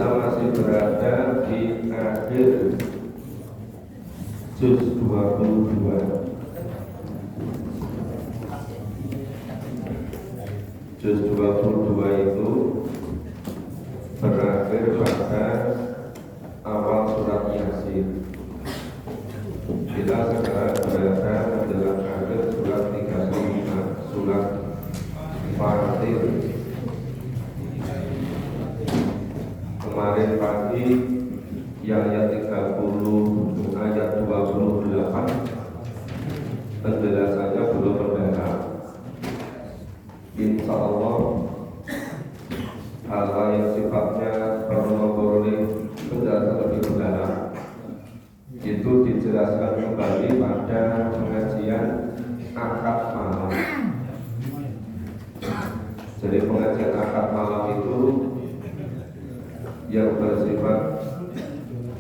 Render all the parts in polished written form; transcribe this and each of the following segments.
Kita masih berada di akhir juz 22. Juz 22 itu berakhir pada awal surat Yasin. Kita sekarang berada dalam akhir surat 35, surat Fatir. Kemarin pagi yang ayat 30, ayat 28 penjelasannya belum mendalam. Insya Allah hal-hal yang sifatnya perlu memperoleh penjelasan lebih mendalam itu dijelaskan kembali pada pengajian akad malam. Jadi pengajian akad malam itu yang bersifat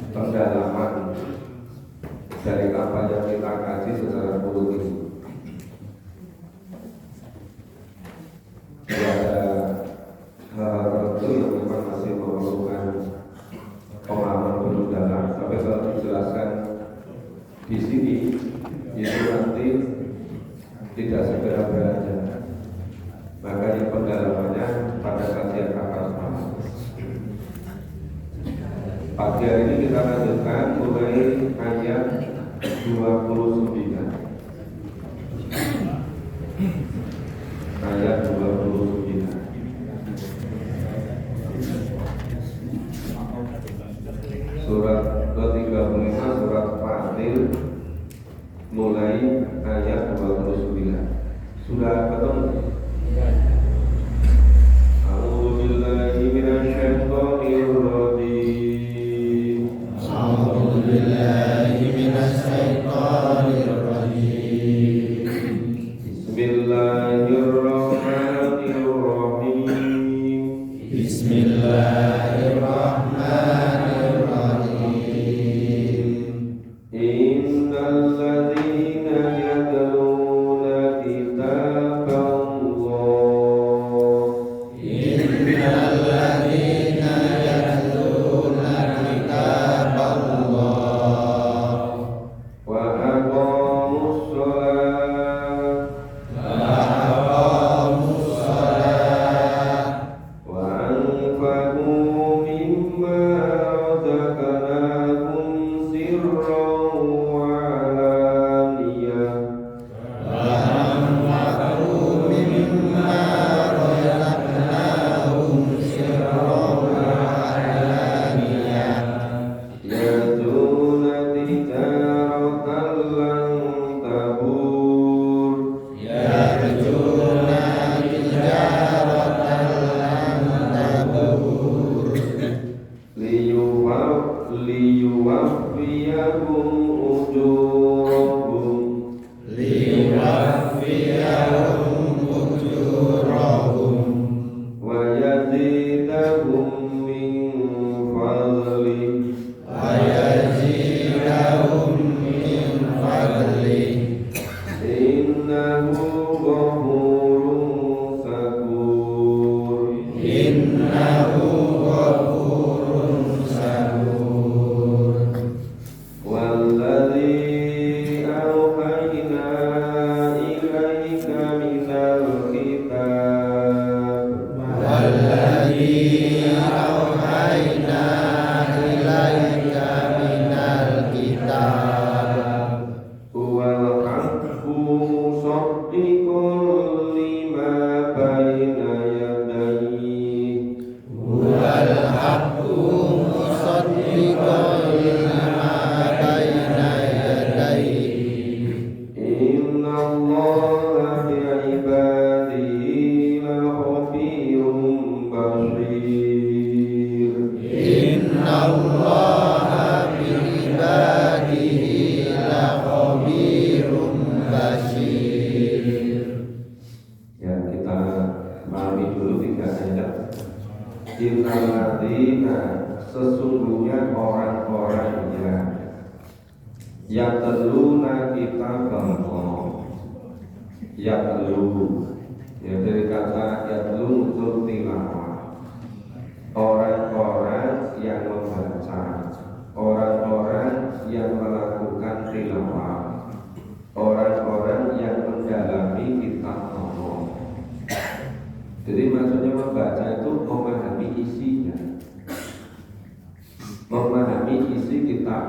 pendalaman dari apa yang kita kaji secara politis. Ada hal-hal tertentu yang memang masih memerlukan pemahaman lebih dalam, tapi kalau dijelaskan di sini itu nanti tidak segera berada. Makanya pendalamannya pada kajian akad malam. Pagi hari ini kita lanjutkan mulai ayat 29. Ayat 29. Surat ke-35 surat Fatir mulai ayat 29. Sudah ketemu? A'udzu billahi minasyaitonir rajim. A'udzu billahi minasyaitonir rajim. Bismillahirrahmanirrahim. Bismillahirrahmanirrahim. Innal ladzina yatluna kitaballah. Innal ladzina yatluna kitaballah Wa aqamus shalah wa aqamus shalah wa anfaqu mimma razaqnahum sirran wa alaniyah. wa anfaqu mimma razaqnahum sirran wa alaniyah Yaduna tijaratan lan tabur. yarjuna tijaratan lan tabur Liyuwaffiyahum ujurahum liwaffiyahum ujurahum wa yazidahum min fadlih. wa yazidahum min fadlih Innahu ghafurun syakur. innahu ghafurun syakur. Walladzi awhayna ilaika minal kitab Walladzi awhayna ilaika minal kitab huwal haqqu musaddiqun lima baina yadayhi. huwal haqqu musaddiqan lima baina yadayhi Innallaha bi'ibadihi lakhabirun basir. innallaha bi'ibadihi lakhabirun basir. Ya, kita pahami dulu 3 ayat. Innalladzina, sesungguhnya orang-orang yang yatluna kitaballah. Yatlu, ya dari kata yatlu muncul tilawah. Orang-orang yang membaca, orang-orang yang melakukan tilawah, orang-orang yang mendalami kitab Allah. Jadi maksudnya membaca itu memahami isinya, memahami isi kitab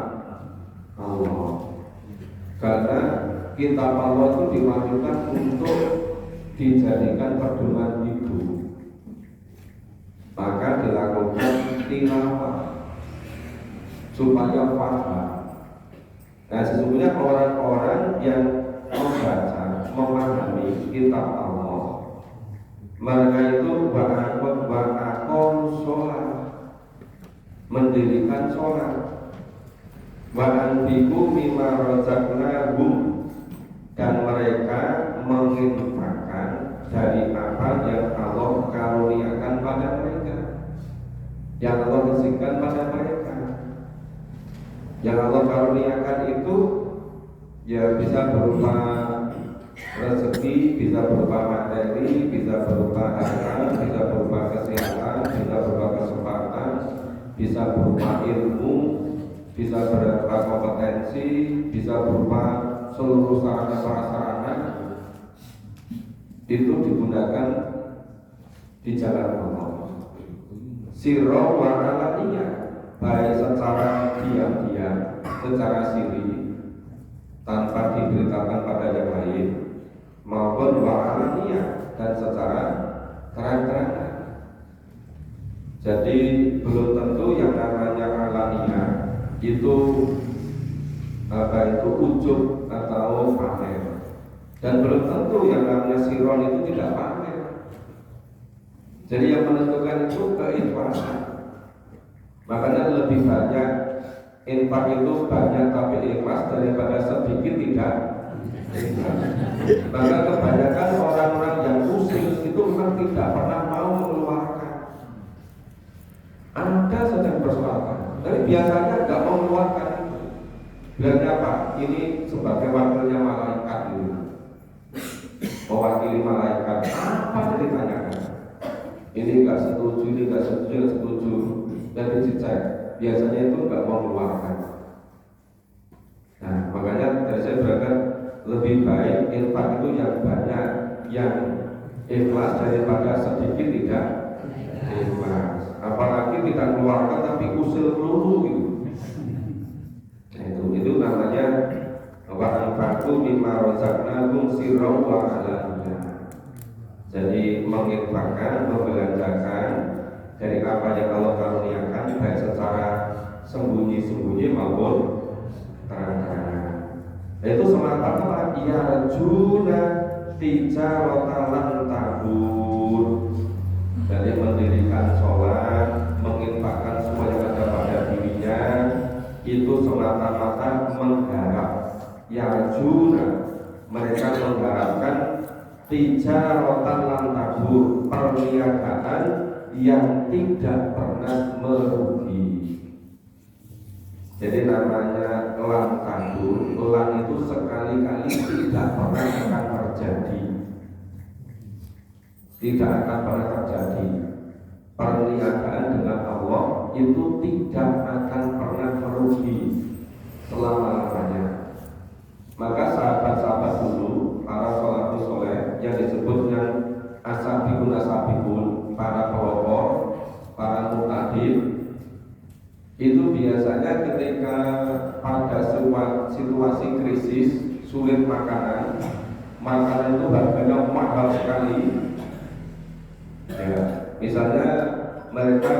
Allah. Karena kitab Allah itu diwajibkan untuk dijadikan pedoman hidup, maka dilakukan tilawah supaya paham. Nah, sesungguhnya orang-orang yang membaca, memahami kitab Allah, mereka itu wa'akon sholat, mendirikan sholat, wa'anfiku mimma razaqnahum, dan mereka menginfakkan dari apa yang Allah karuniakan pada mereka, yang Allah berikan pada mereka. Yang Allah karuniakan itu ya bisa berupa rezeki, bisa berupa materi, bisa berupa harta, bisa berupa kesehatan, bisa berupa kesempatan, bisa berupa ilmu, bisa berupa kompetensi, bisa berupa seluruh sarana-sarana itu digunakan di jalan Allah. Sirro wa alaniyah, baik secara diam-diam, secara siri, tanpa diberitakan pada yang lain, maupun wa alaniyah, dan secara terang-terangan. Jadi belum tentu yang namanya alaniyah itu ujub atau pamer, dan belum tentu yang namanya siron itu tidak pamer. Jadi yang menentukan itu keikhlasan. Makanya lebih banyak infak itu banyak tapi ikhlas daripada sedikit tidak ikhlas. Maka kebanyakan orang-orang yang usil itu memang tidak pernah mau mengeluarkan. Anda sedang bersolat, tapi biasanya nggak mau mengeluarkan. Bilangnya apa? Ini sebagai wakilnya malaikat ini, mewakili malaikat. Apa yang ditanyakan? Ini nggak setuju, ini nggak setuju, nggak setuju, dan dicek. Biasanya itu nggak mau mengeluarkan. Nah, makanya dari saya berangkat lebih baik infak itu yang banyak, yang ikhlas daripada sedikit tidak ikhlas. Apalagi kita keluarkan tapi usil peluru gitu. Itu namanya wa'anfaqu mimma razaqnahum sirran wa alaniyah. Jadi menginfakkan, membelanjakan dari apa yang Allah karuniakan, baik secara sembunyi-sembunyi maupun terang-terangan. Itu semata-mata yarjuna tijaratan lan tabur. Jadi mendirikan sholat, menginfakkan semua yang ada pada dirinya, itu semata-mata mengharap, yarjuna, mereka mengharapkan tijaratan lan tabur, perniagaan yang tidak pernah merugi. Jadi namanya lan tabur, lan itu sekali-kali tidak pernah akan terjadi, tidak akan pernah terjadi. Perniagaan dengan Allah itu tidak akan pernah merugi selama-lamanya. Maka sahabat-sahabat dulu, para sholafus soleh yang disebutnya asabikun, para pelopor, para muqtadim, itu biasanya ketika pada situasi krisis, sulit makanan itu harganya mahal sekali. Ya, misalnya mereka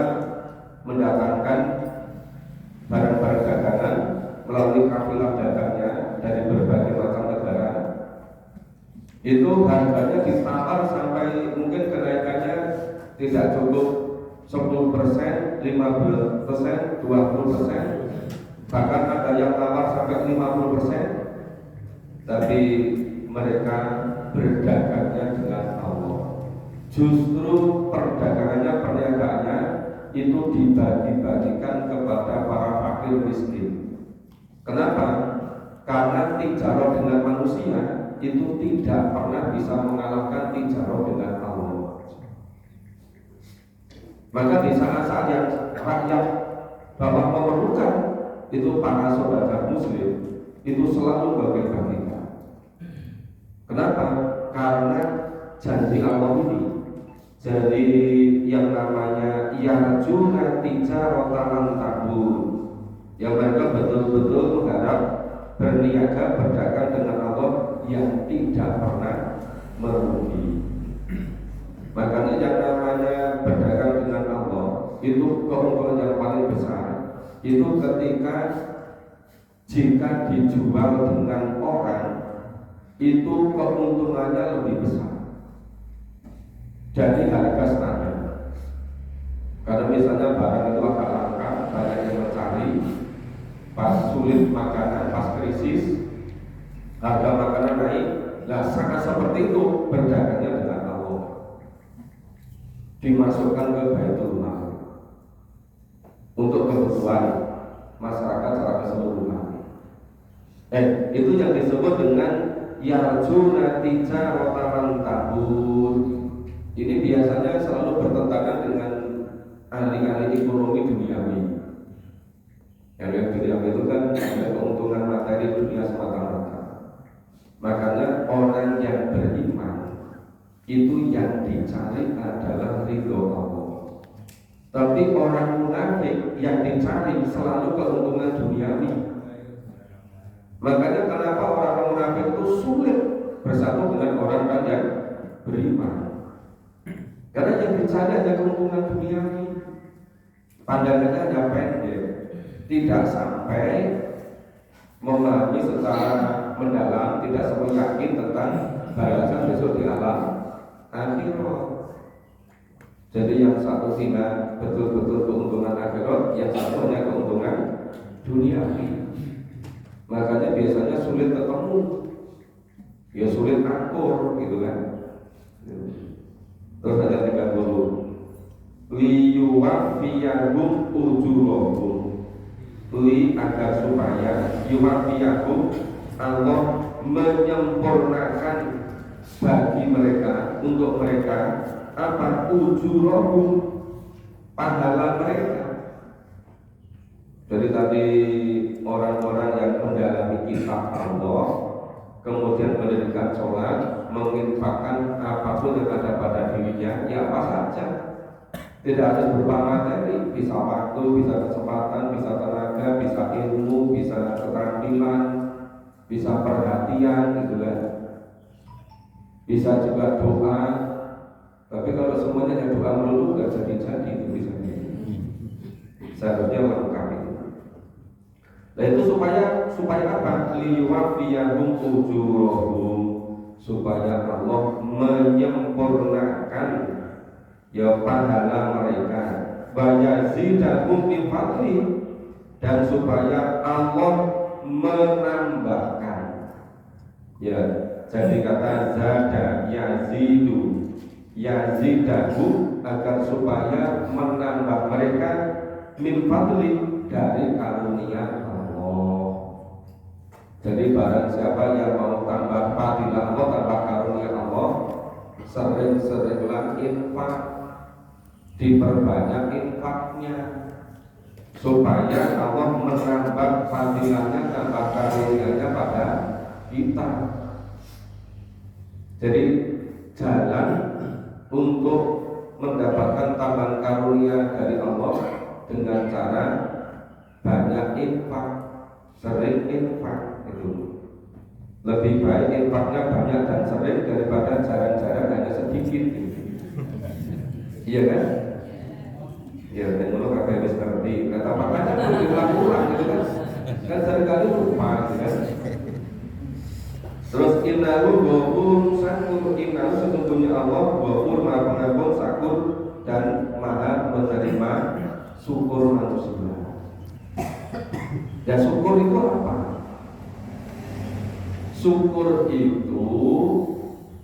mendatangkan barang-barang dagangan melalui kafilah dagangnya dari berbagai macam negara, itu harganya ditawar sampai mungkin kenaikannya tidak cukup 10%, 15%, 20%, bahkan ada yang tawar sampai 50%, tapi mereka berdagangnya dengan Allah. Justru perdagangannya, perniagaannya itu dibagi-bagikan kepada para fakir miskin. Kenapa? Karena tijarah dengan manusia itu tidak pernah bisa mengalahkan tijarah dengan Allah. Maka di saat-saat yang rakyat bahwa memerlukan itu para saudara muslim itu selalu bagi-bagikan. Kenapa? Karena janji Allah ini, jadi yang namanya yarjuna tijaratan lan tabur, yang mereka betul-betul mengharap berniaga berdagang dengan Allah yang tidak pernah merugi. Makanya yang namanya berdagang dengan Allah itu keuntungan yang paling besar itu ketika jika dijual dengan orang itu keuntungannya lebih besar dari harga standar. Karena misalnya barang itu agak langka, banyak yang mencari, pas sulit makanan, pas krisis harga makanan naik. Nah, sangat seperti itu berdagangnya dengan Allah, dimasukkan ke Baitul Mal untuk kebutuhan masyarakat secara keseluruhan. Itu yang disebut dengan yarjuna tijaratan tabur. Ini biasanya selalu bertentangan dengan ahli-ahli ekonomi duniawi. Yang duniawi itu kan ada keuntungan materi dunia semata-mata. Makanya orang yang beriman itu yang dicari adalah ridho Allah. Tapi orang munafik yang dicari selalu keuntungan duniawi. Makanya kenapa orang munafik itu sulit bersatu dengan orang yang beriman. Karena yang dicari hanya keuntungan duniawi, pandangannya hanya pendek, tidak sampai memahami secara mendalam, tidak semua yakin tentang balasan besok di alam akhirat. Jadi yang satu tidak betul-betul keuntungan akhirat, yang satu hanya keuntungan duniawi. Makanya biasanya sulit ketemu, ya sulit akur gitu kan. Terus ada 30 liyuwafiyahum ujurahum, agar supaya yuwafiyahum Allah menyempurnakan bagi mereka, untuk mereka apa? Ujurahum, pahala mereka. Jadi tadi orang-orang yang mendalami kitab Allah kemudian mendirikan sholat, menginfakkan apapun yang ada pada dirinya, ya apa saja, tidak ada berupa materi, bisa waktu, bisa kesempatan, bisa tenaga, bisa ilmu, bisa keterampilan, bisa perhatian, gitu kan, bisa juga doa. Tapi kalau semuanya hanya doa melulu nggak jadi-jadi itu bisa. Seharusnya lengkap itu. Nah itu supaya apa? Liwafiyahum ujurahum, supaya Allah menyempurnakan ya pahala mereka, bayazidahum min fadli, dan supaya Allah menambahkan. Ya, jadi kata zada yazidu, yazidahu, agar supaya menambah mereka min fadli, dari karunia Allah. Jadi barang siapa yang mau tambah fadilah Allah, tambah karunia Allah, sering-seringlah infak, diperbanyak infaknya, supaya Allah menambah fadilahnya, tambah karunia-Nya pada kita. Jadi jalan untuk mendapatkan tambahan karunia dari Allah dengan cara banyak infak, sering infak. Itu lebih baik infaknya banyak dan sering daripada jarang-jarang hanya sedikit. Iya kan? Ya, dan kalau kakak habis ngerti, kata makanya perlu diulang-ulang gitu kan? Kan seringkali lupa, gitu kan? Terus innahu ghafurun syakur, innahu sesungguhnya Allah ghafur, maha pengampun, syakur, dan maha menerima syukur manusia. Ya syukur itu apa? Syukur itu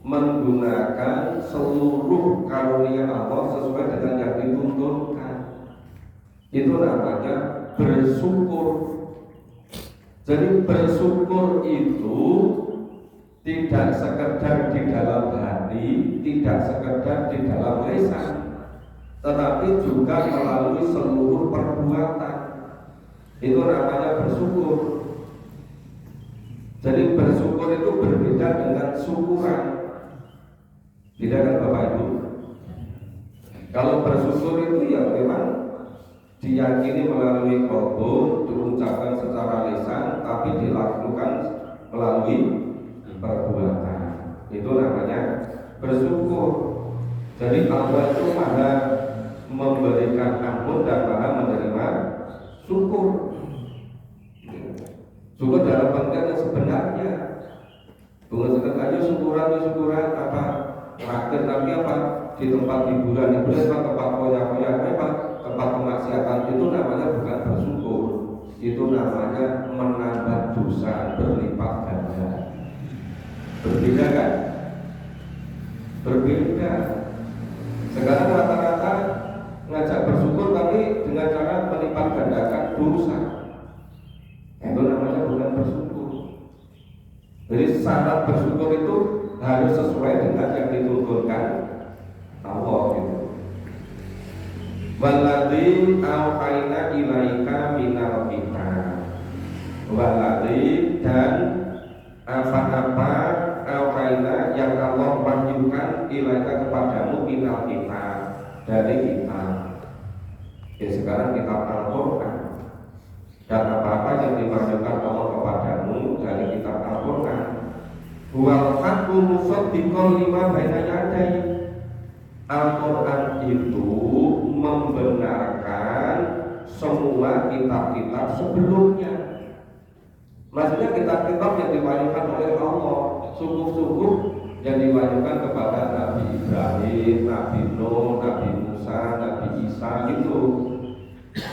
menggunakan seluruh karunia Allah sesuai dengan yang dituntunkan. Itu namanya bersyukur. Jadi bersyukur itu tidak sekedar di dalam hati, tidak sekedar di dalam lisan, tetapi juga melalui seluruh perbuatan. Itu namanya bersyukur. Jadi bersyukur itu berbeda dengan syukuran. Tidak kan Bapak Ibu? Kalau bersyukur itu ya memang diyakini melalui qalbu, diucapkan secara lisan, tapi dilakukan melalui perbuatan. Itu namanya bersyukur. Jadi Allah itu maha memberikan ampun dan maha menerima syukur. Syukur dalam pengertian yang sebenarnya. Bukan sekedar syukuran apa? Terakhir tapi apa? Di tempat hiburan, tempat koyak-koyak, tempat kemaksiatan, itu namanya bukan bersyukur. Itu namanya menambah dosa berlipat ganda. Berbeda kan? Berbeda. Sekarang rata-rata ngajak bersyukur tapi dengan cara melipat gandakan dosa. Itu namanya bukan bersyukur. Jadi syarat bersyukur itu harus sesuai dengan yang dituntunkan Allah gitu. Waladzi auhayna ilaika minal kitab. Waladzi dan apa-apa auhayna yang Allah wahyukan ilaika kepadamu minal kitab, dari kitab. Ya sekarang kitab Al-Qur'an. Dan apa-apa yang dimaksudkan Allah kepadamu dari kitab Al-Qur'an, wal haqqu musaddiqan lima baina yadayhi. Al-Qur'an itu membenarkan semua kitab-kitab sebelumnya. Maksudnya kitab-kitab yang diwahyukan oleh Allah, suhuf-suhuf yang diwahyukan kepada Nabi Ibrahim, Nabi Nuh, Nabi Musa, Nabi Isa gitu.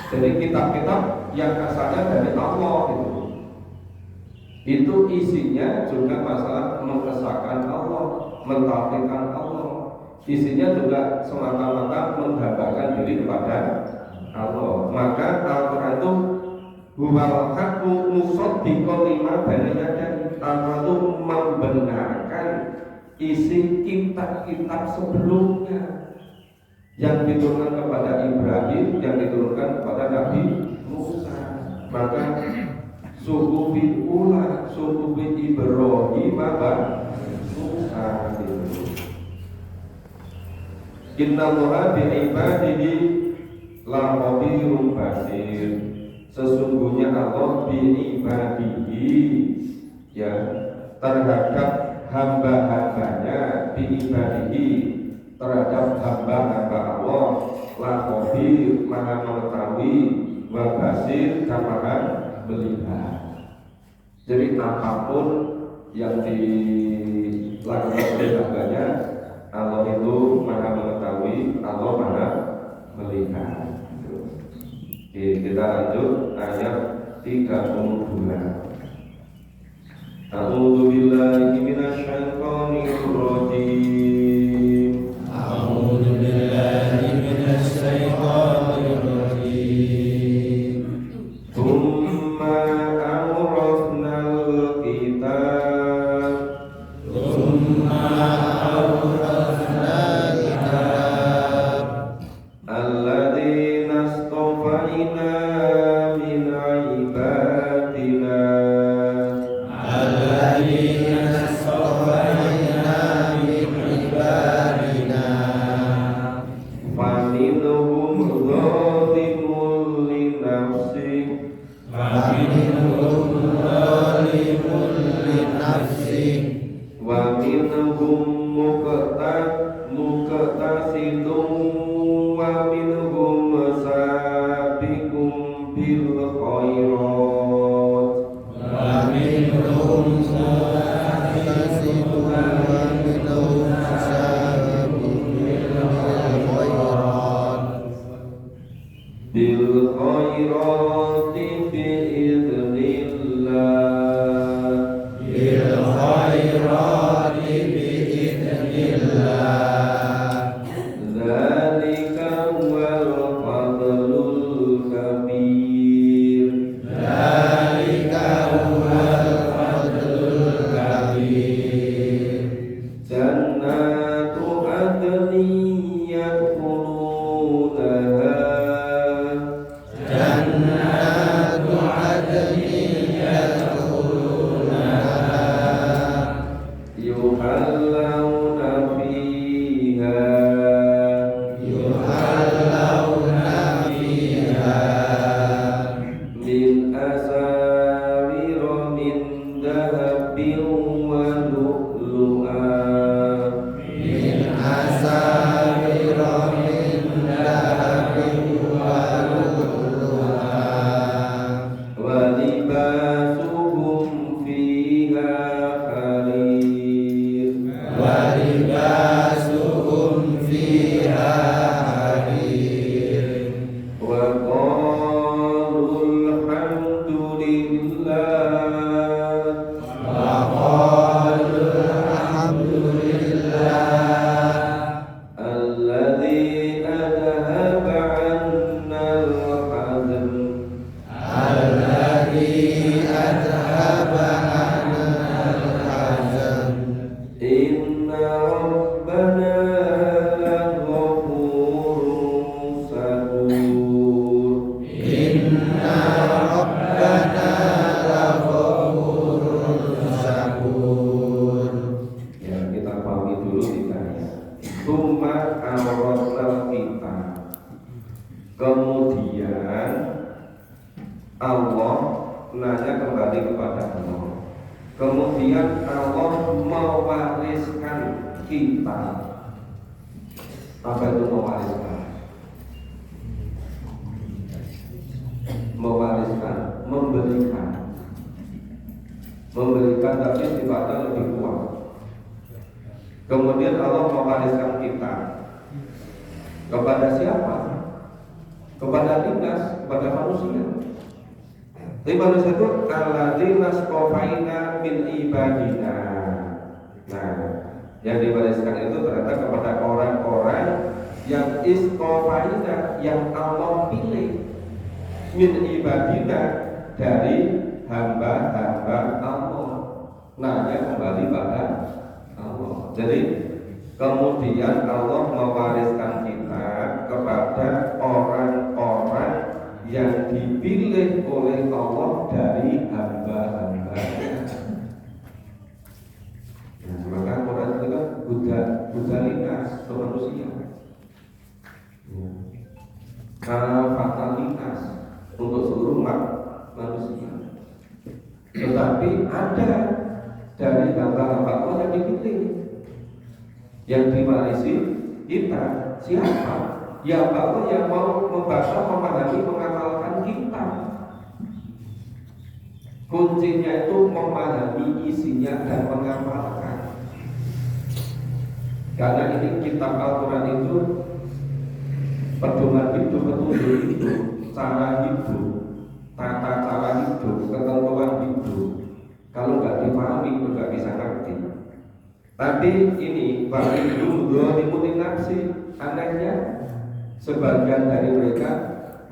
Jadi kitab-kitab yang asalnya dari Allah itu isinya juga masalah mengesahkan Allah, mentauhidkan Allah. Isinya juga semata-mata menggambarkan diri kepada Allah. Maka Al-Quran itu huwal haqqu musaddiqan lima baina yadayhi. Al-Quran itu membenarkan isi kitab-kitab sebelumnya yang diturunkan kepada Ibrahim, yang diturunkan kepada Nabi Musa. Maka suhufi ula, suhufi Ibrahim apa? Musa itu. Inna Allaha bi'ibadihi la khabirun basir. Sesungguhnya Allah bi'ibadihi, ya, terhadap hamba-hambanya, bi'ibadihi, terhadap hamba-hamba Allah, la khabir, maha mengetahui, wa basir, dan maha melihat. Jadi apapun yang dilakukan oleh hambanya, Allah itu maha mengetahui, Allah maha melihat. Oke, kita lanjut ayat 32. A'udzu billahi minasyaitonir rajim. A'udzu billahi minasyaitonir rajim. Tsumma awrasnal kitab. Tsumma awrasnal kitab. Alladzina astafaina min ibadina. Alladzina astafaina min ibadina. Faminhum zalimun li nafsihi. Faminhum zalimun li nafsihi. Wa minhum muqtasidun wa minhum sabiqun bil khairat. Wa minhum muqtasidun wa minhum sabiqun bil khairat. Bil khairati bi'idznillah. Bil khairati bi'idznillah. Dzalika huwal fadlul kabir. Dzalika huwal fadlul kabir. Jannatu adnin yadkhulunaha. Jannatu rabbana laghafurun syakur. Inna rabbana laghafurun syakur. Ya, kita pahami dulu hikayah. Summa awrasnal kita. Kemudian Allah nanya kembali kepada Allah. Kemudian Allah mewariskan kita. Apa itu mewariskan? Mewariskan, memberikan. Memberikan tapi sifatnya lebih kuat. Kemudian Allah mewariskan kita. Kepada siapa? Kepada dinas, kepada manusia. Tapi manusia itu alladzina stofaina min ibadina. Nah, yang diwariskan itu ternyata kepada orang-orang yang istofaina, yang Allah pilih min ibadina, dari hamba-hamba Allah. Nah, yang kembali pada Allah. Jadi kemudian Allah mewariskan kita kepada orang-orang yang dipilih oleh Allah dari hamba-hambanya. Nah, maka Quran itu kan budalitas manusia, fatalitas untuk seluruh umat manusia. Tetapi ada dari hamba-hamba Allah yang dipilih, yang diwarisi kita. Siapa? Ya Allah yang mau membaca, memahami, mengamalkan kita. Kuncinya itu memahami isinya dan mengamalkan. Karena ini kitab Al-Quran itu pedoman hidup, petunjuk hidup, cara hidup, tata cara hidup, ketentuan hidup. Kalau nggak dipahami, nggak bisa ngerti. Tapi ini bagi dulu dimutin nafsi. Anehnya sebagian dari mereka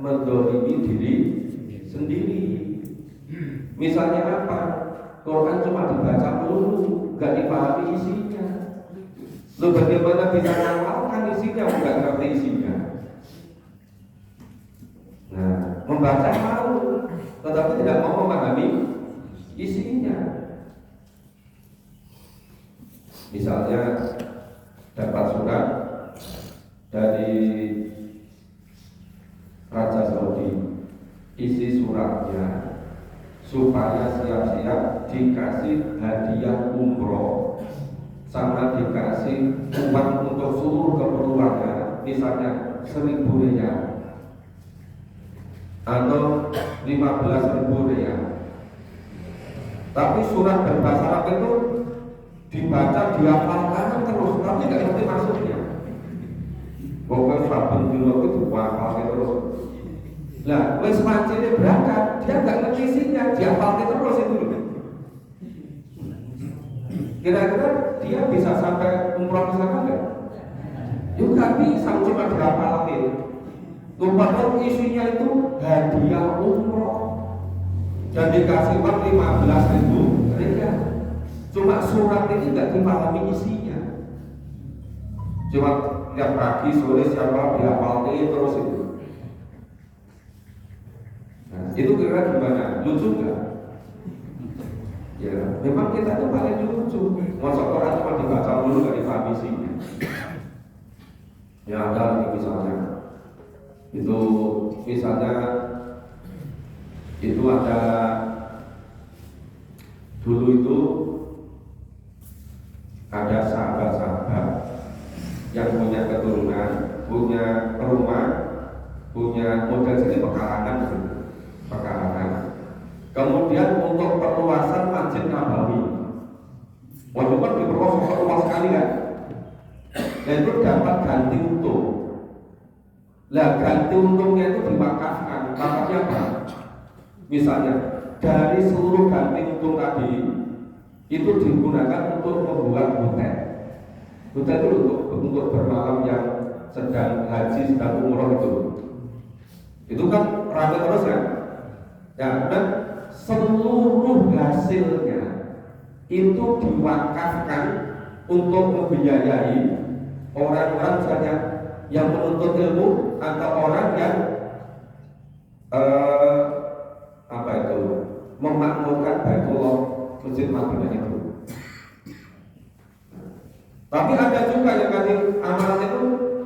mendolimi diri sendiri. Misalnya apa? Quran cuma dibaca dulu, nggak dipahami isinya. Lalu bagaimana bisa mengamalkan isinya, nggak ngerti isinya. Nah, membaca mau, tetapi tidak mau memahami isinya. Misalnya dapat surat dari Raja Saudi, isi suratnya supaya siap-siap dikasih hadiah umroh sama dikasih uang untuk seluruh keperluannya, misalnya 1.000 riyal atau 15.000 riyal. Tapi surat berbahasa Arab itu dibaca, dihafalkan terus, tapi nggak ngerti maksudnya. Pokoknya saben dino itu dihafalkan terus. Lah, wis mancine berangkat, dia nggak ngerti isinya, dihafalkan terus itu. Kira-kira dia bisa sampai umroh ke sana nggak? Yuk nggak bisa, cuma dihafalkan. Padahal isinya itu hadiah umroh dan dikasih uang 15.000 riyal. Cuma surat ini nggak dipahami isinya. Cuma tiap pagi sore siapa dihafalkan terus itu. Nah, itu kira-kira gimana? Lucu nggak? Ya, memang kita itu paling lucu. Masa Quran cuma dibaca dulu nggak dipahami isinya. Ya ada lagi misalnya. Itu misalnya itu ada dulu itu ada sahabat-sahabat yang punya keturunan, punya rumah, punya model jadi pekarangan. Kemudian untuk perluasan Masjid Nabawi, waktu kan diperluas luas sekali kan, dan itu dapat ganti untung. Lah ganti untungnya itu diwakafkan. Wakafnya apa? Misalnya dari seluruh ganti untung tadi itu digunakan untuk membuat hotel. Hotel itu untuk bermalam yang sedang haji, sedang umroh itu. Itu kan ramai terus ya. Ya, dan seluruh hasilnya itu diwakafkan untuk membiayai orang-orang misalnya yang menuntut ilmu atau orang yang memakmurkan Baitullah Masjid Madinah itu. Tapi ada juga yang kasih amalan itu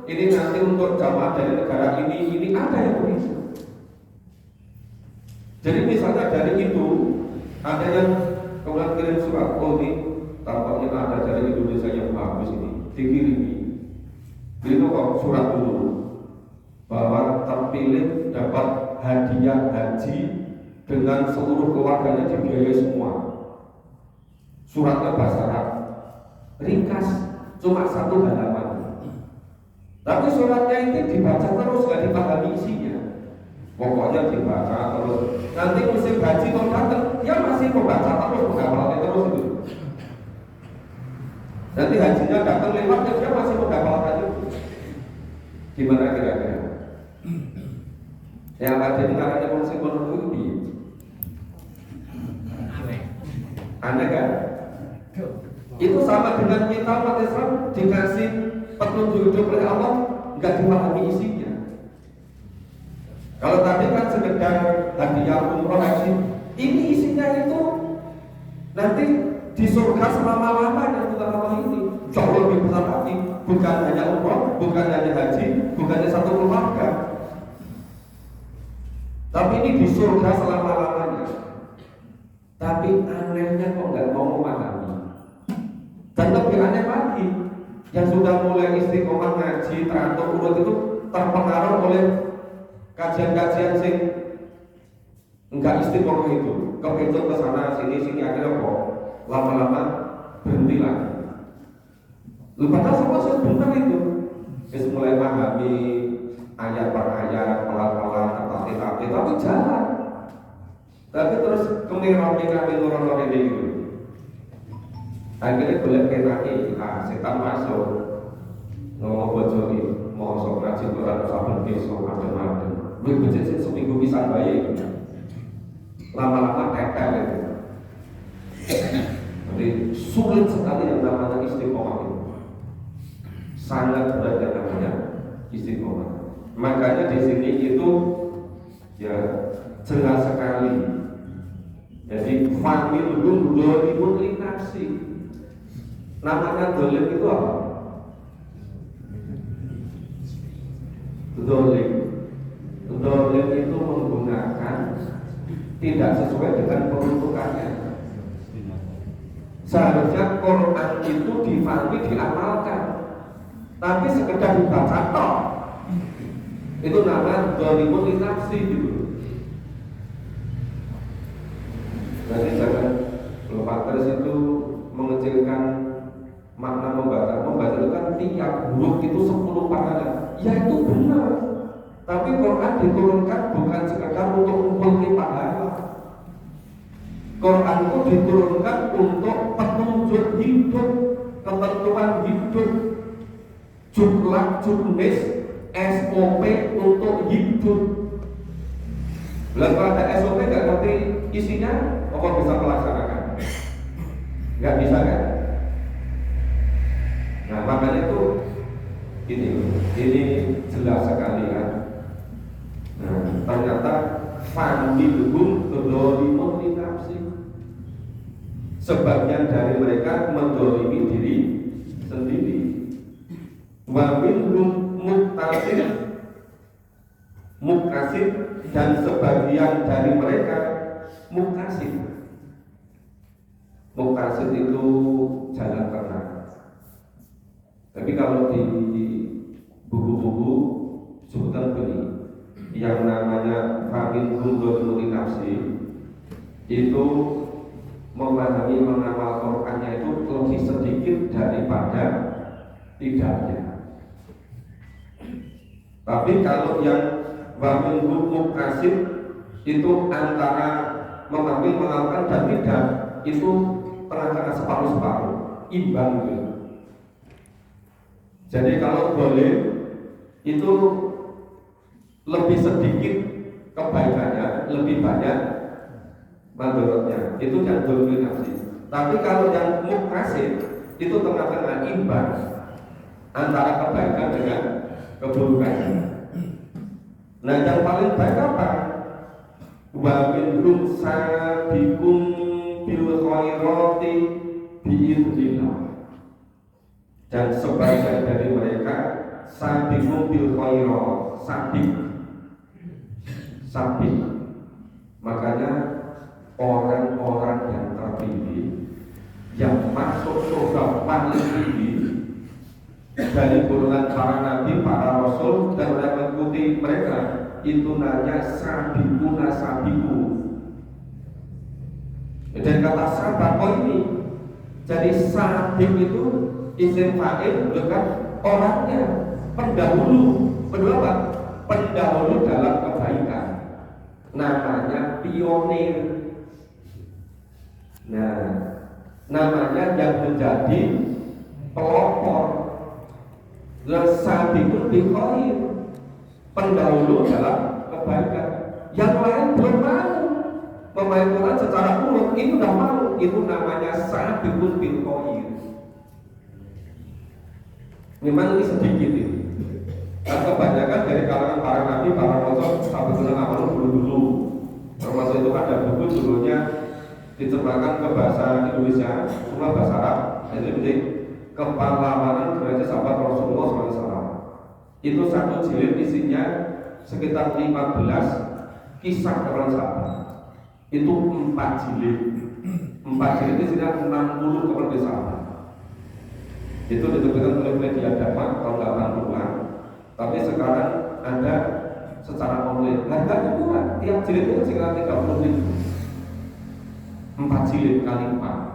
ini nanti untuk jamaah dari negara ini ada yang begitu. Jadi misalnya dari itu ada yang kemudian kirim surat, oh ini tampaknya ada dari Indonesia yang bagus ini, dikirimi. Itu kok surat dulu bahwa terpilih dapat hadiah haji dengan seluruh keluarganya dibiayai semua. Suratnya bahasa Arab, ringkas, cuma 1 halaman. Tapi suratnya itu dibaca terus, nggak dipahami isinya. Pokoknya dibaca terus. Nanti musim haji kalau datang, dia masih membaca terus, menghafalnya terus itu. Nanti hajinya datang lewat, dia masih menghafalkan itu. Gimana kira-kira? Yang ada di karanya fungsi ekonomi aneh kan? Itu sama dengan kita umat Islam dikasih petunjuk hidup oleh Allah, nggak dipahami isinya. Kalau tadi kan sekedar hadiah umroh haji, ini isinya itu nanti di surga selama-lamanya bukan apa ini. Jauh lebih besar lagi, bukan hanya umroh, bukan hanya haji, bukan hanya satu keluarga. Tapi ini di surga selama-lamanya. Tapi anehnya kok nggak mau memahami. Dan lebih aneh lagi, yang sudah mulai istiqomah ngaji teratur urut itu terpengaruh oleh kajian-kajian sing enggak istiqomah itu, kepencut ke sana sini akhirnya kok lama-lama berhenti lagi. Padahal semua sebentar itu, mulai memahami ayat per ayat, pelan-pelan, tertatih-tatih, tapi jalan. Tapi terus kemirah-mirah orang-orang ini gitu. Akhirnya boleh kenaki, setan masuk ngomong bojoni, mau sok ngaji Quran saben besok macam-macam. Lu becet seminggu bisa baik. Lama-lama tetel itu. Jadi sulit sekali yang namanya istiqomah itu. Sangat berat yang namanya istiqomah. Makanya di sini itu ya jelas sekali. Jadi familun dolimun linafsi. Namanya dolim itu apa? Dolim itu menggunakan tidak sesuai dengan peruntukannya. Seharusnya Quran itu difahami, diamalkan, tapi sekedar dibaca toh. Itu namanya dolimun linafsi gitu. Jadi jangan lupa terus itu mengecilkan makna membaca itu kan tiap huruf itu 10 pahala. Ya itu benar. Tapi Quran diturunkan bukan sekedar untuk mengumpulkan pahala. Quran itu diturunkan untuk petunjuk hidup, ketentuan hidup, jumlah jenis SOP untuk hidup. Kalau ada SOP nggak ngerti isinya, apa bisa melaksanakan? Nggak bisa kan? Nah makanya itu ini jelas sekali kan. Nah ternyata familhum dzalimun li nafsi. Sebagian dari mereka mendolimi diri sendiri. Wa minhum muktasib dan sebagian dari mereka muktasib. Muktasib itu jalan tengah. Tapi kalau di buku-buku sebutan begini, yang namanya familhum dzalimun li nafsi itu memahami mengamal Qurannya itu lebih sedikit daripada tidaknya. Tapi kalau yang waminhum muktasib itu antara memahami mengamalkan dan tidak, itu tengah-tengah separuh-separuh, imbang gitu. Jadi kalau boleh itu lebih sedikit kebaikannya, lebih banyak mandorotnya. Itu yang dzalimun nafsi. Tapi kalau yang muktasib itu tengah-tengah imbang antara kebaikan dengan keburukan. Nah, yang paling baik apa? Wa minhum sabiqum bil khairati biidznillah. Dan sebagian dari mereka sabiqum bil khairat, sabik. Makanya orang-orang yang terpilih yang masuk surga paling tinggi dari golongan para nabi, para rasul dan orang mengikuti mereka itu namanya sabiquna sabiqu. Dan kata sahabat ini, jadi sabik itu isim fa'il bukan orangnya, pendahulu dalam kebaikan, namanya pionir. Nah, namanya yang menjadi pelopor. Sabiqun bil khair, pendahulu dalam kebaikan. Yang lain belum mau memainkan secara urut, itu sudah mau, itu namanya sabiqun bil khair. Memang ini sedikit ini. Dan kebanyakan dari kalangan para nabi, para rasul, sabiqun awal dulu. Termasuk itu ada buku judulnya diterjemahkan ke bahasa Indonesia, semua bahasa Arab. Jadi kepahlawanan generasi sahabat Rasulullah SAW. Itu satu jilid isinya sekitar 15 kisah para sahabat. Itu 4 jilid. 4 jilid isinya 60 kepada sahabat. Itu diterbitkan oleh Media Dharma tahun 80-an. Tapi sekarang ada secara online. Harganya murah. Tiap jilid itu sekitar 30.000. 4 jilid kali 4.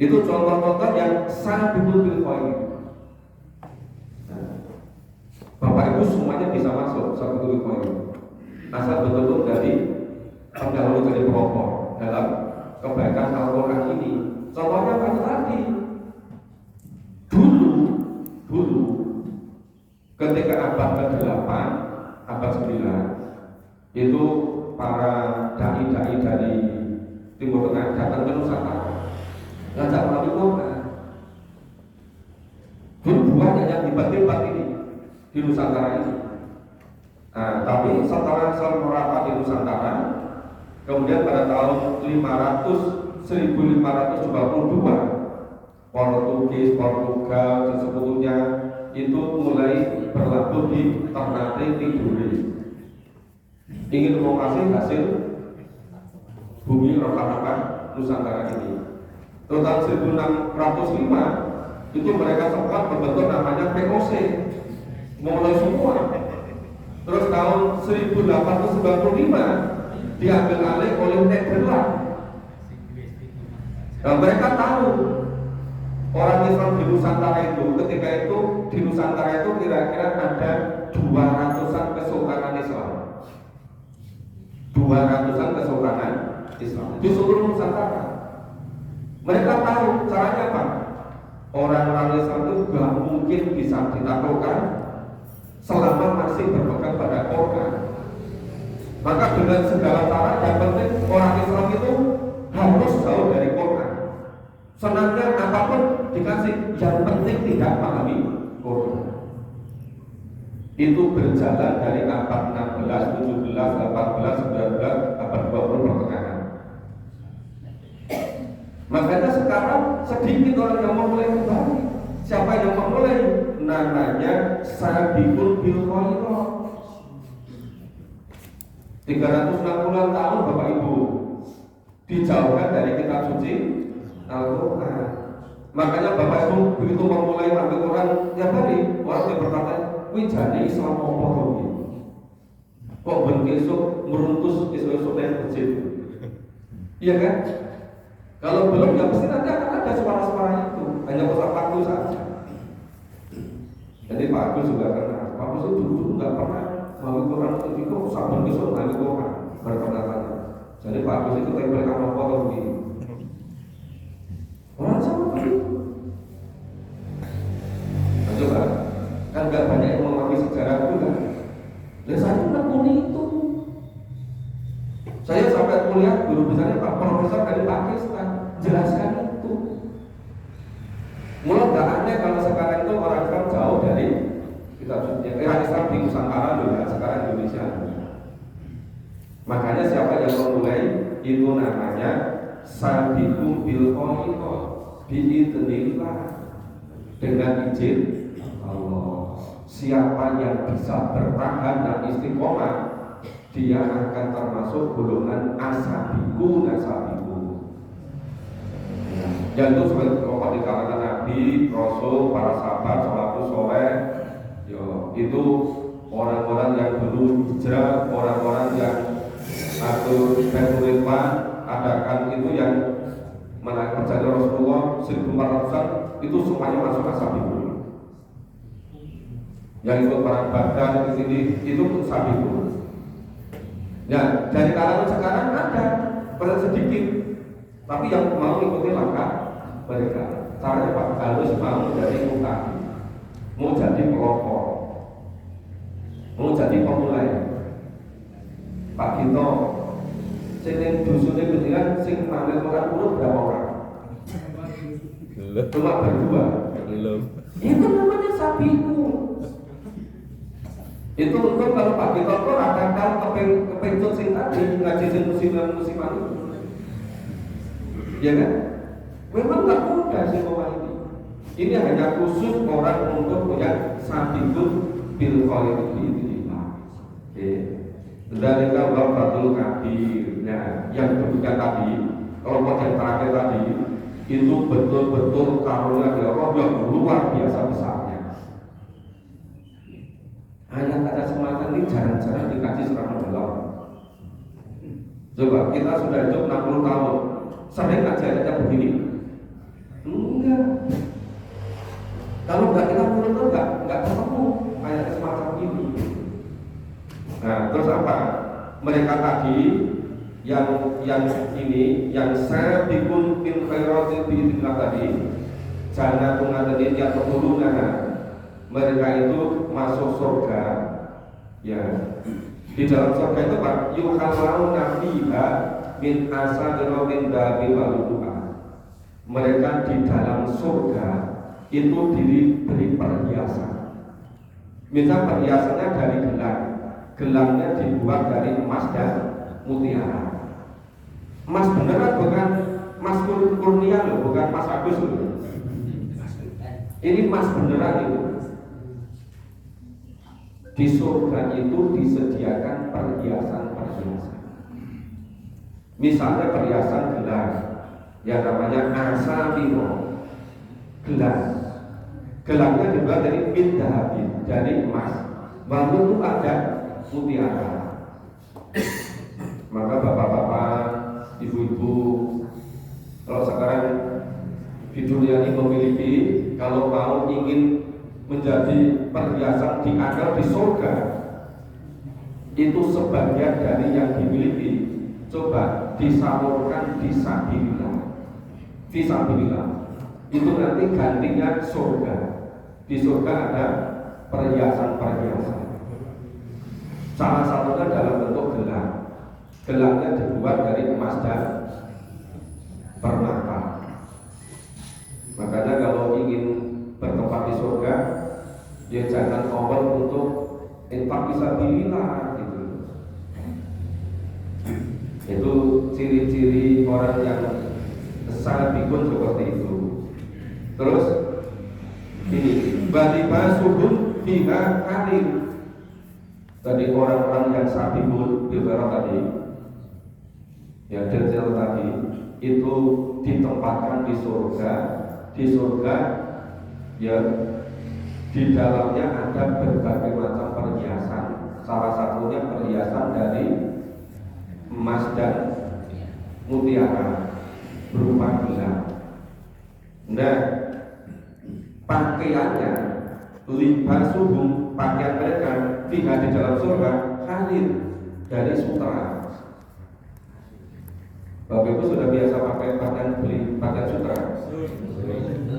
Itu contoh-contoh yang sabiqun bil khair. Bapak Ibu semuanya bisa masuk sabiqun bil khair. Asal betul-betul dari pendahulu, dari pelopor dalam kebaikan Al-Quran ini. Contohnya apa tadi? Dulu ketika abad ke-8, abad 9 itu para dai-dai dari Timur Tengah datang ke Nusantara, ngajak melalui Quran. Dulu banyak yang debat-debat ini di Nusantara ini. Nah, tapi setelah merata di Nusantara, kemudian pada tahun 1522 Portugis, Portugal dan sebetulnya itu mulai berlabuh di Ternate Tidore, ingin mengoperasi hasil bumi rata-rata Nusantara ini. Tahun 1605 itu mereka sempat membentuk namanya POC, mulai semua. Terus tahun 1895 diambil alih oleh Nederland. Nah, mereka tahu orang Islam di Nusantara itu, ketika itu di Nusantara itu kira-kira ada 200-an kesultanan Islam. 200-an kesultanan Islam di seluruh Nusantara. Mereka tahu caranya apa. Orang-orang Islam itu gak mungkin bisa ditaklukkan selama masih berpegang pada Quran. Maka dengan segala cara yang penting orang Islam itu harus jauh dari Quran. Senangnya apapun dikasih, yang penting tidak pahami Quran. Itu berjalan dari abad 16, 17, 18, 19, abad 20 pertengahan. Makanya sekarang sedikit orang yang memulai kembali. Siapa yang memulai? Namanya sabiqun bil khairat. 360 tahun Bapak Ibu dijauhkan dari kitab suci Al-Quran. Makanya Bapak Ibu begitu memulai Al-Quran, tiap hari orang yang berkata, "Wih, jane Islam apa to?" Kok ben esuk meruntus esuk-esuk nang masjid. Iya kan? Kalau belum ya pasti nanti akan ada suara-suara itu. Hanya pesan waktu saja. Jadi Pak Agus juga kenal. Pak Agus itu dulu nggak pernah melalui Quran itu sabar besok melalui Quran berpengalaman. Jadi Pak Agus itu tempel kamar foto begini. Orang sama begitu. Nah, coba kan nggak banyak yang memahami sejarah itu kan. Dan saya menekuni itu. Saya sampai kuliah guru besarnya Pak Profesor dari Pakistan jelaskan itu. Mulai nggak aneh kalau sekarang itu orang Islam jauh dari kitab suci. Islam di Nusantara dulu ya, sekarang Indonesia. Makanya siapa yang memulai itu namanya sabiqum bil khairat, biidznillah, dengan izin Allah. Siapa yang bisa bertahan dan istiqomah, dia akan termasuk golongan asabiqun asabiqun. Yang itu sebagai kelompok di kalangan Nabi, Rasul, para sahabat, salafus soleh, itu orang-orang yang dulu hijrah, orang-orang yang atau Baitul adakan itu yang menaik perjalanan Rasulullah 1400-an itu semuanya masuk asabiqun. Yang ikut perang Badar di sini itu pun sabiqun. Ya, dari kalangan sekarang ada pada sedikit, tapi yang mau ikuti langkah mereka. Caranya Pak harus mau menjadi mutaqi, mau jadi pelopor, mau jadi pemulai. Pak Gito, sing dusunnya beneran sing manggil orang urut berapa orang? Cuma berdua. Belum. Itu namanya sabiqun. Itu untuk kalau Pak Gito kok akan kepencut sing tadi ngaji sing musiman itu, ya kan? Memang nggak mudah sih ini. Ini hanya khusus orang untuk punya sabiqun bil khairat ini. Dari kalau Fathul Kabirnya yang demikian tadi, kelompok yang terakhir tadi itu betul-betul karunia dari Allah yang luar biasa besarnya. Ayat-ayat semacam ini jarang-jarang dikaji secara mendalam. Coba kita sudah hidup 60 tahun, sering ngaji ayatnya begini? Enggak. Kalau nggak kita turun nggak ketemu ayat semacam ini. Nah, terus apa? Mereka tadi yang ini yang sabiqun fil khairati biidznillah tadi, jannatun adnin yadkhuluna, mereka itu masuk surga. Ya, di dalam surga itu Pak, yukhallawna fiha min asadirin dabi waluduha. Mereka di dalam surga itu diberi perhiasan. Misal perhiasannya dari gelang, gelangnya dibuat dari emas dan mutiara. Emas beneran, bukan emas kurnia loh, bukan emas Agus loh. Ini emas beneran itu. Di surga itu disediakan perhiasan-perhiasan. Misalnya perhiasan gelang, yang namanya asamiro, gelang. Gelangnya dibuat dari min dahabin, dari emas. Lalu itu ada mutiara. Maka bapak-bapak, ibu-ibu, kalau sekarang di dunia ini memiliki, kalau mau ingin menjadi perhiasan diangkat di surga, itu sebagian dari yang dimiliki coba disalurkan di sabilillah. Itu nanti gantinya surga. Di surga ada perhiasan-perhiasan. Salah satunya dalam bentuk gelang. Gelangnya dibuat dari emas dan permata. Makanya kalau ingin bertempat di surga, ya jangan over untuk infak fisabilillah gitu. Itu ciri-ciri orang yang sabiqun seperti itu. Terus ini balibasuhum fiha karim. Tadi orang-orang yang sabiqun bicara tadi, ya detail tadi itu ditempatkan di surga. Di surga ya di dalamnya ada berbagai macam perhiasan. Salah satunya perhiasan dari emas dan mutiara berupa gelang. Nah, pakaiannya libasuhum, pakaian mereka fiha di dalam surga harir dari sutra. Bapak Ibu sudah biasa pakai pakaian sutra.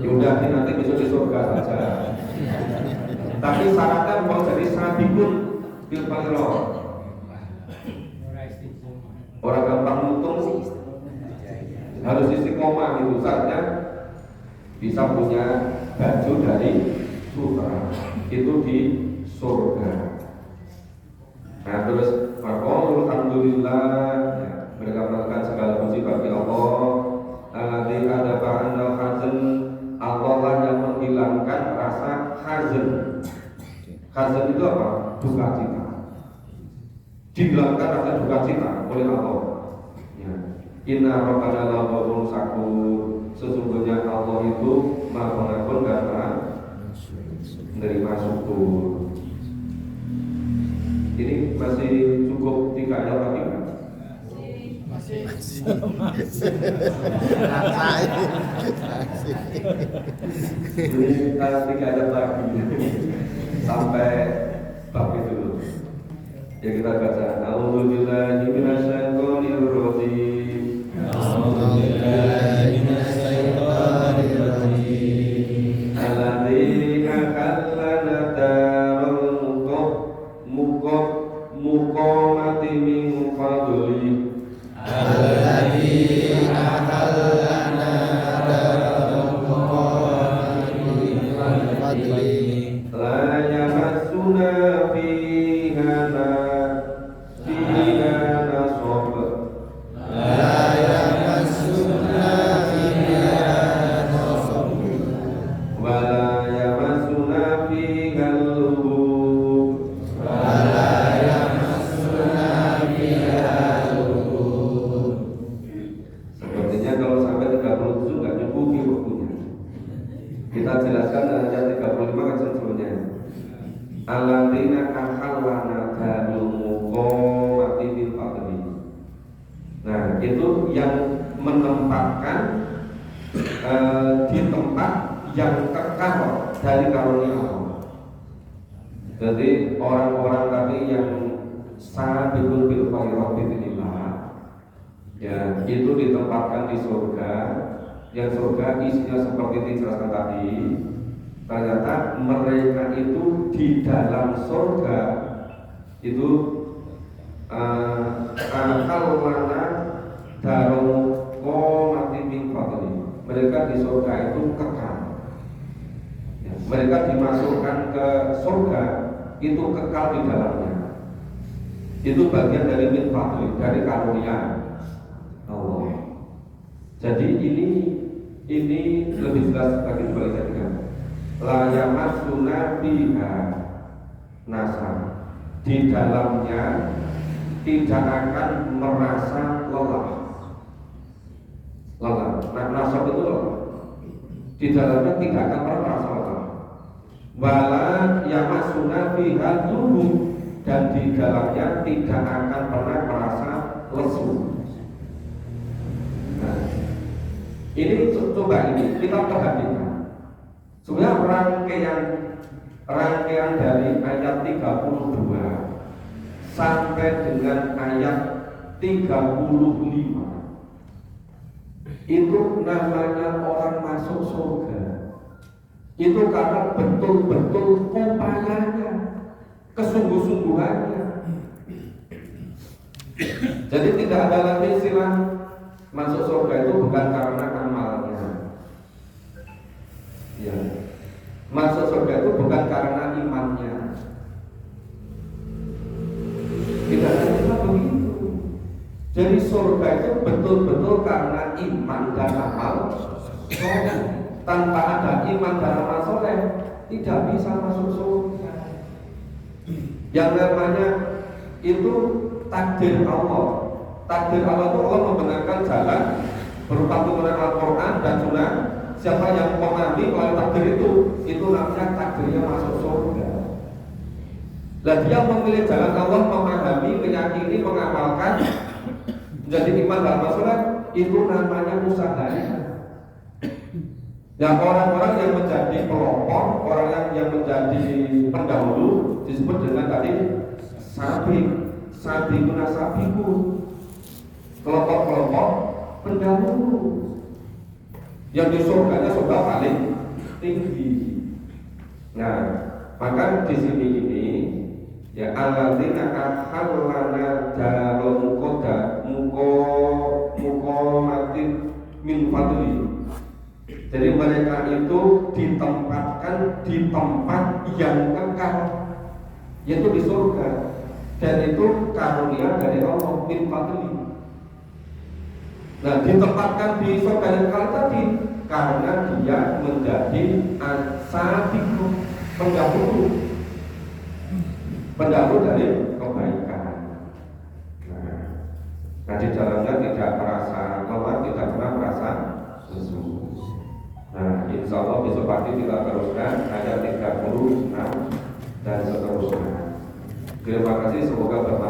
Yaudah nanti besok di surga saja. Tapi syaratnya mau jadi sabiqun bil khairat. Orang gampang mutung harus istiqomah itu syaratnya. bisa punya baju dari sutra, itu di surga. Nah terus alhamdulillah ya, mereka mengatakan segala puji bagi Allah. Alladzi adaba anal hazan, Allah lah yang menghilangkan rasa hazan. Hazan itu apa? Duka cita. Dihilangkan rasa duka cita oleh Allah. Ya. Inna rabbana la ghafurun syakur. Sesungguhnya Allah itu Maha Pengampun dan Maha menerima syukur. Ini masih cukup 3 ayat lagi kan? Masih. Ini 3 ayat lagi sampai bab itu. Ya kita baca. A'udzubillahi minasyaitonir rajim. A'udzubillahi minasyaitonir rajim. Alladzi akallana darul muqamati min fadli. Alladzi ahallana darul muqamati min fadli. La yamassuna fiha nasab. La yamassuna fiha nasab. Wa la yamassuna fiha lughub. Wa la yamassuna fiha lughub. Sepertinya kalau sampai 37 nggak nyukupi waktunya. Kita jelaskan ayat 35 kan sebelumnya. Alladzina ahallana darul muqamati bil fadli. Nah, itu yang menempatkan di tempat yang kekal dari karunia Allah. Jadi orang-orang tadi yang sabiqul bil khairat biidznillah, ya itu ditempatkan di surga. Yang surga isinya seperti dijelaskan tadi. Ternyata mereka itu di dalam surga itu akal mana darul qomati min fadli. Mereka di surga itu kekal. Ya, mereka dimasukkan ke surga itu kekal di dalamnya. Itu bagian dari min fadli, dari karunia Allah. Jadi ini lebih jelas lagi sebaliknya. La yamassuna biha nasab. Di dalamnya tidak akan merasa lelah. Nah, nasab itu lelah. Di dalamnya tidak akan merasa lelah. Wala yamassuna biha lughub, dan di dalamnya tidak akan pernah merasa lesu. Nah, ini coba ini kita perhatikan. Sebenarnya rangkaian dari ayat 32 sampai dengan ayat 35 itu namanya orang masuk surga. Itu karena betul-betul upayanya, kesungguh-sungguhannya. Jadi tidak ada lagi istilah masuk surga itu bukan karena amalnya. Ya. Masuk surga itu bukan karena imannya. Tidak ada istilah begitu. Jadi surga itu betul-betul karena iman dan amal soleh. Tanpa ada iman dan amal soleh tidak bisa masuk surga. Yang namanya itu takdir Allah. Takdir Allah itu Allah membenarkan jalan berupa turunan Al-Quran dan Sunnah. Siapa yang memahami melalui takdir itu namanya takdirnya masuk surga. Lah dia memilih jalan Allah, memahami, meyakini, mengamalkan, menjadi iman dan amal soleh, itu namanya usahanya. Yang orang-orang yang menjadi pelopor, orang yang menjadi pendahulu disebut dengan tadi sabiqun sabiqun, kelompok-kelompok pendahulu. Yang di surganya surga paling tinggi. Nah, maka di sini ini ya alladzina ahallana darul muqamatin min fadli. Jadi mereka itu ditempatkan di tempat yang kekal, yaitu di surga. Dan itu karunia dari Allah min fadli. Nah, ditempatkan di surga yang kekal tadi karena dia menjadi as-sabiqun, pendahulu dari kebaikan. Nah, di dalamnya tidak merasa lelah, tidak pernah merasa lesu. Nah, insya Allah besok pagi kita teruskan ayat 36 dan seterusnya. Terima kasih, semoga bermanfaat.